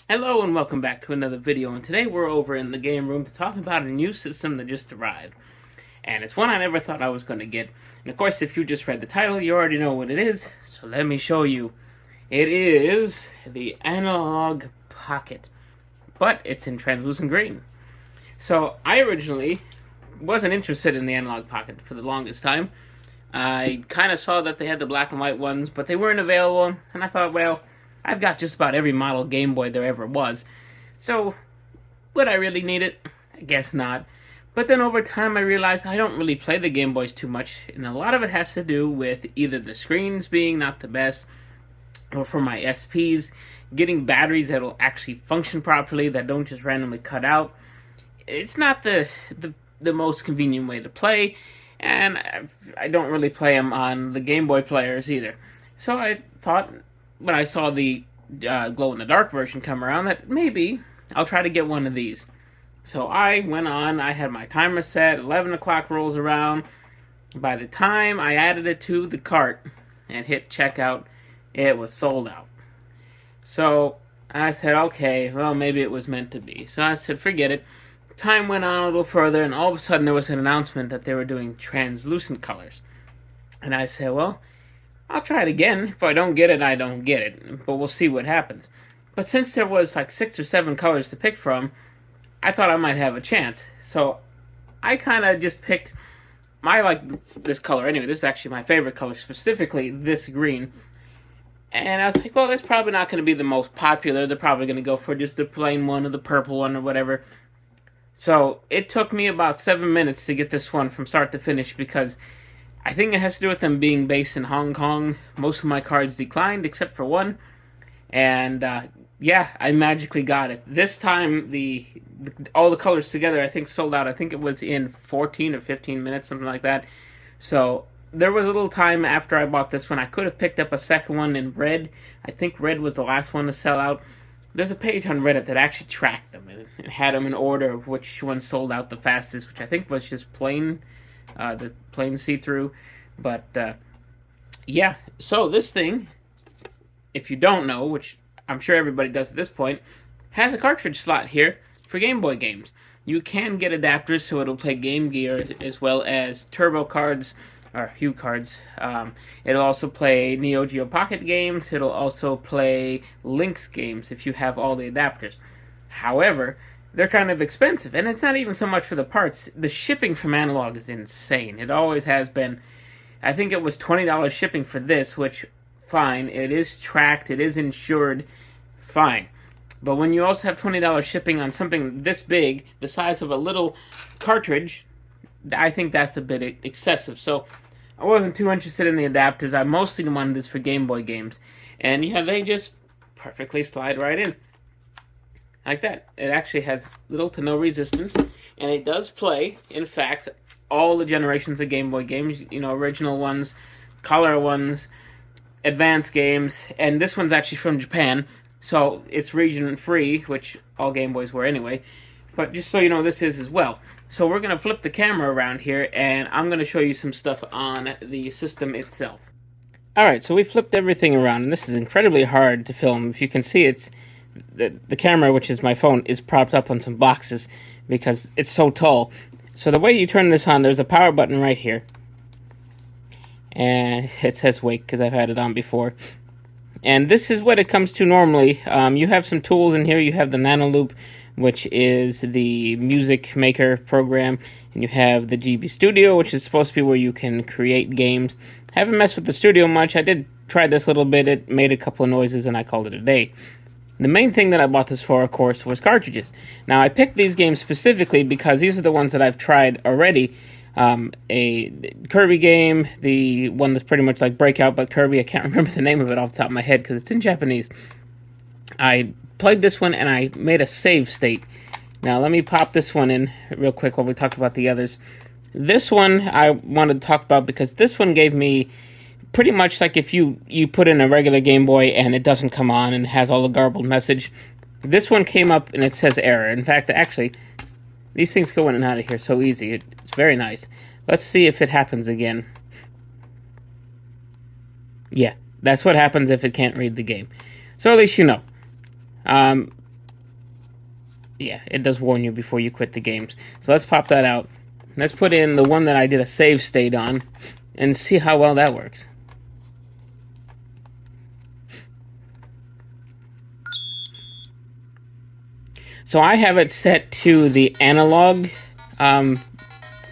Hello and welcome back to another video, and today we're over in the game room to talk about a new system that just arrived. And it's one I never thought I was going to get. And of course, if you just read the title, you already know what it is, so let me show you. It is the Analogue Pocket, but it's in translucent green. So I originally wasn't interested in the Analogue Pocket for the longest time. I kind of saw that they had the black and white ones, but they weren't available, and I thought, well, I've got just about every model Game Boy there ever was, so would I really need it? I guess not. But then over time I realized I don't really play the Game Boys too much, and a lot of it has to do with either the screens being not the best, or for my SPs, getting batteries that'll actually function properly, that don't just randomly cut out. It's not the most convenient way to play, and I don't really play them on the Game Boy players either. So I thought, when I saw the glow-in-the-dark version come around, that maybe I'll try to get one of these. So I went on, I had my timer set, 11 o'clock rolls around. By the time I added it to the cart and hit checkout, it was sold out. So I said, okay, well, maybe it was meant to be. So I said, forget it. Time went on a little further, and all of a sudden there was an announcement that they were doing translucent colors. And I said, well, I'll try it again. If I don't get it, I don't get it. But we'll see what happens. But since there was like 6 or 7 colors to pick from, I thought I might have a chance. So I kind of just picked, I like this color anyway. This is actually my favorite color, specifically this green. And I was like, well, that's probably not going to be the most popular. They're probably going to go for just the plain one or the purple one or whatever. So it took me about 7 minutes to get this one from start to finish, because I think it has to do with them being based in Hong Kong. Most of my cards declined, except for one. And, yeah, I magically got it. This time, all the colors together, I think, sold out. I think it was in 14 or 15 minutes, something like that. So there was a little time after I bought this one. I could have picked up a second one in red. I think red was the last one to sell out. There's a page on Reddit that actually tracked them and had them in order of which one sold out the fastest, which I think was just plain... the plain see-through. But yeah, so this thing, if you don't know, which I'm sure everybody does at this point, has a cartridge slot here for Game Boy games. You can get adapters so it'll play Game Gear as well as Turbo cards or Hue cards. It'll also play Neo Geo Pocket games. It'll also play Lynx games if you have all the adapters. However, they're kind of expensive, and it's not even so much for the parts. The shipping from Analogue is insane. It always has been. I think it was $20 shipping for this, which, fine, it is tracked, it is insured, fine. But when you also have $20 shipping on something this big, the size of a little cartridge, I think that's a bit excessive. So I wasn't too interested in the adapters. I mostly wanted this for Game Boy games. And yeah, they just perfectly slide right in. Like that. It actually has little to no resistance, and it does play, in fact, all the generations of Game Boy games, you know, original ones, color ones, advanced games, and this one's actually from Japan, so it's region-free, which all Game Boys were anyway, but just so you know, this is as well. So we're going to flip the camera around here, and I'm going to show you some stuff on the system itself. Alright, so we flipped everything around, and this is incredibly hard to film. If you can see, it's the camera, which is my phone, is propped up on some boxes because it's so tall. So the way you turn this on, there's a power button right here. And it says wake because I've had it on before. And this is what it comes to normally. You have some tools in here. You have the Nano which is the music maker program. And you have the GB Studio, which is supposed to be where you can create games. I haven't messed with the studio much. I did try this a little bit. It made a couple of noises and I called it a day. The main thing that I bought this for, of course, was cartridges. Now, I picked these games specifically because these are the ones that I've tried already. A Kirby game, the one that's pretty much like Breakout, but Kirby, I can't remember the name of it off the top of my head because it's in Japanese. I played this one and I made a save state. Now, let me pop this one in real quick while we talk about the others. This one I wanted to talk about because this one gave me... pretty much like if you put in a regular Game Boy and it doesn't come on and has all the garbled message. This one came up and it says error. In fact, actually, these things go in and out of here so easy. It's very nice. Let's see if it happens again. Yeah, that's what happens if it can't read the game. So at least you know. yeah, it does warn you before you quit the games. So let's pop that out. Let's put in the one that I did a save state on and see how well that works. So I have it set to the analog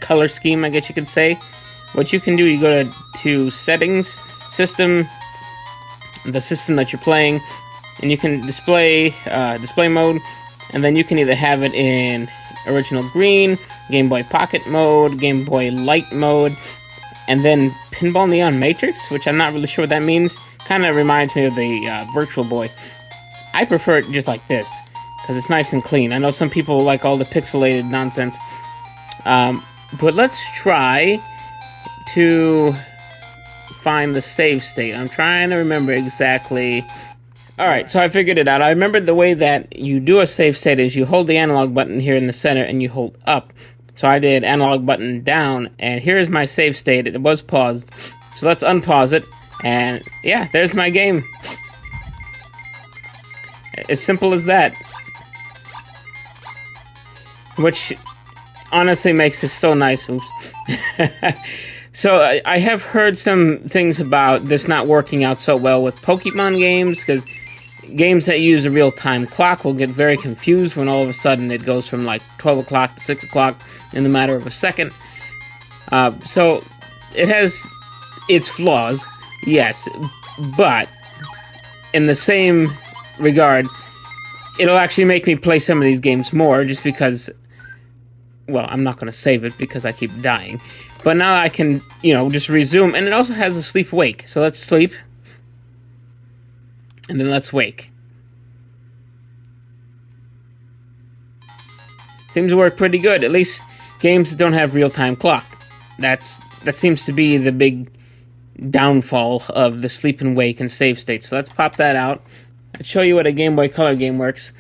color scheme, I guess you could say. What you can do, you go to settings, system, the system that you're playing, and you can display mode, and then you can either have it in original green, Game Boy Pocket mode, Game Boy Light mode, and then Pinball Neon Matrix, which I'm not really sure what that means. Kind of reminds me of the Virtual Boy. I prefer it just like this, because it's nice and clean. I know some people like all the pixelated nonsense. But let's try to find the save state. I'm trying to remember exactly. Alright, so I figured it out. I remembered the way that you do a save state is you hold the analog button here in the center and you hold up. So I did analog button down, and here's my save state. It was paused. So let's unpause it, and yeah, there's my game. As simple as that. Which honestly makes this so nice. Oops. So I have heard some things about this not working out so well with Pokemon games, because games that use a real-time clock will get very confused when all of a sudden it goes from like 12 o'clock to 6 o'clock in the matter of a second. So it has its flaws, yes, but in the same regard, it'll actually make me play some of these games more, just because, well, I'm not going to save it because I keep dying. But now I can, just resume. And it also has a sleep-wake. So let's sleep. And then let's wake. Seems to work pretty good. At least games that don't have real-time clock. That seems to be the big downfall of the sleep and wake and save state. So let's pop that out. Let's show you what a Game Boy Color game works.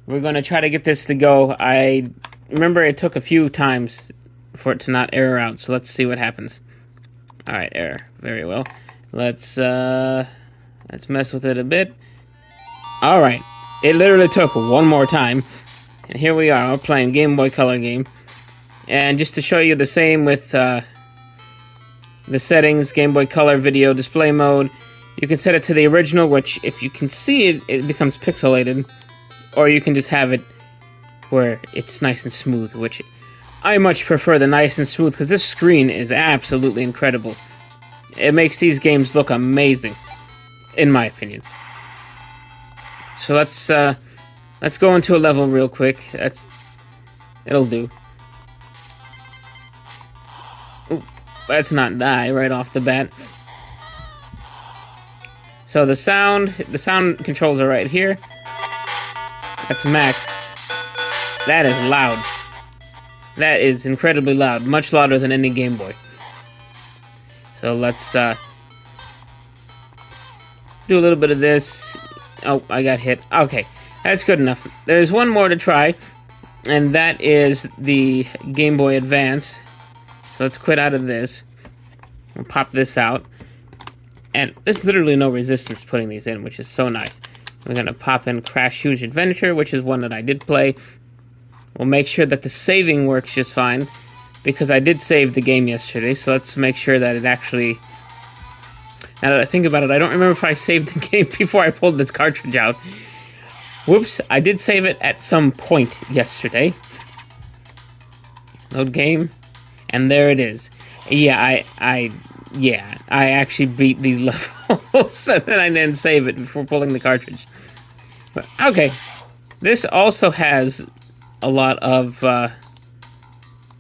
We're going to try to get this to go. I remember it took a few times for it to not error out, so let's see what happens. Alright, error. Very well. Let's mess with it a bit. Alright. It literally took one more time. And here we are, we're playing Game Boy Color game. And just to show you the same with the settings, Game Boy Color video display mode, you can set it to the original, which if you can see it, it becomes pixelated. Or you can just have it where it's nice and smooth, which I much prefer the nice and smooth, because this screen is absolutely incredible. It makes these games look amazing, in my opinion. So let's go into a level real quick. It'll do. Ooh, let's not die right off the bat. So the sound controls are right here. That's max. That is loud. That is incredibly loud. Much louder than any Game Boy. So let's do a little bit of this. Oh, I got hit. Okay, that's good enough. There's one more to try, and that is the Game Boy Advance. So let's quit out of this. We'll pop this out. And there's literally no resistance putting these in, which is so nice. We're going to pop in Crash Huge Adventure, which is one that I did play. We'll make sure that the saving works just fine, because I did save the game yesterday, so let's make sure that it actually... Now that I think about it, I don't remember if I saved the game before I pulled this cartridge out. Whoops, I did save it at some point yesterday. Load game, and there it is. Yeah, I actually beat these levels, and then I didn't save it before pulling the cartridge. But, okay, this also has a lot of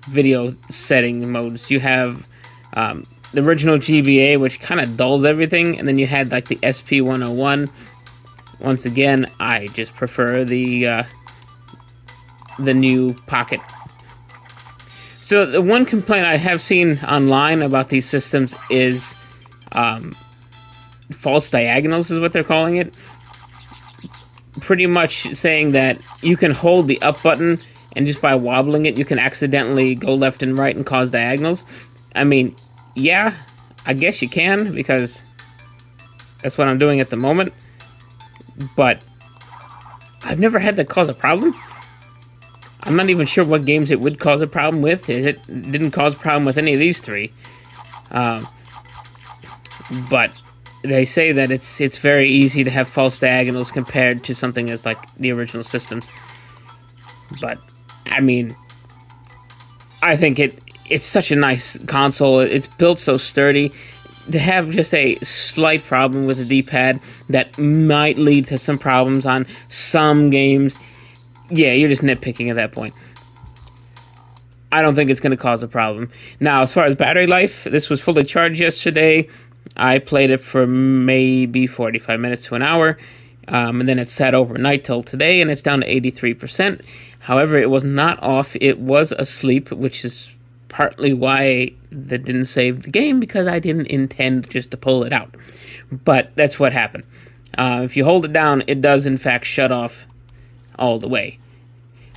video setting modes. You have the original GBA, which kind of dulls everything, and then you had like the SP101. Once again, I just prefer the new Pocket. So the one complaint I have seen online about these systems is false diagonals is what they're calling it. Pretty much saying that you can hold the up button and just by wobbling it you can accidentally go left and right and cause diagonals. I mean, yeah, I guess you can, because that's what I'm doing at the moment. But I've never had that cause a problem. I'm not even sure what games it would cause a problem with. It didn't cause a problem with any of these three. But they say that it's very easy to have false diagonals compared to something as like the original systems. But I mean, I think it's such a nice console. It's built so sturdy. To have just a slight problem with the D-pad that might lead to some problems on some games, yeah, you're just nitpicking at that point. I don't think it's going to cause a problem. Now, as far as battery life, this was fully charged yesterday. I played it for maybe 45 minutes to an hour, and then it sat overnight till today, and it's down to 83%. However, it was not off. It was asleep, which is partly why that didn't save the game, because I didn't intend just to pull it out. But that's what happened. If you hold it down, it does in fact shut off all the way.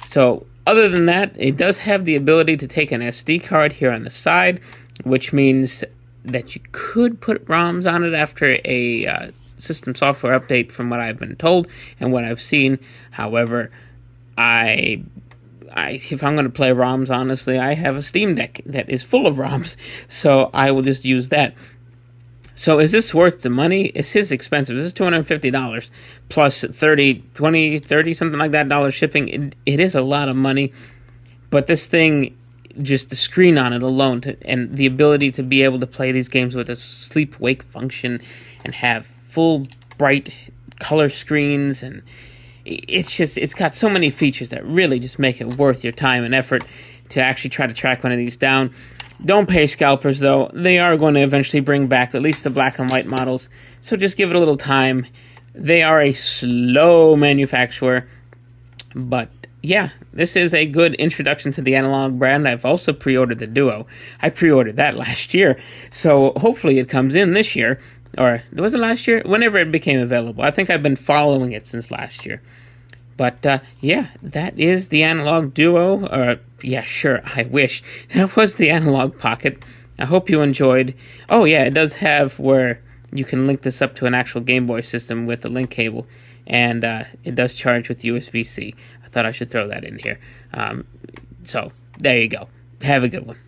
So other than that, it does have the ability to take an SD card here on the side, which means that you could put ROMs on it after a system software update, from what I've been told and what I've seen. However, if I'm going to play ROMs, honestly, I have a Steam Deck that is full of ROMs, so I will just use that. So is this worth the money? This is expensive. This is $250 plus 30, something like that, dollars shipping. It is a lot of money, but this thing, just the screen on it alone, and the ability to be able to play these games with a sleep-wake function and have full bright color screens, and it's got so many features that really just make it worth your time and effort to actually try to track one of these down. Don't pay scalpers, though. They are going to eventually bring back at least the black and white models, so just give it a little time. They are a slow manufacturer, but yeah, this is a good introduction to the Analogue brand. I've also pre-ordered the Duo. I pre-ordered that last year, so hopefully it comes in this year. Or was it last year? Whenever it became available. I think I've been following it since last year. But yeah, that is the Analogue Duo. Or yeah, sure, I wish. That was the Analogue Pocket. I hope you enjoyed. Oh yeah, it does have where you can link this up to an actual Game Boy system with the link cable. And it does charge with USB-C. I thought I should throw that in here. So, there you go. Have a good one.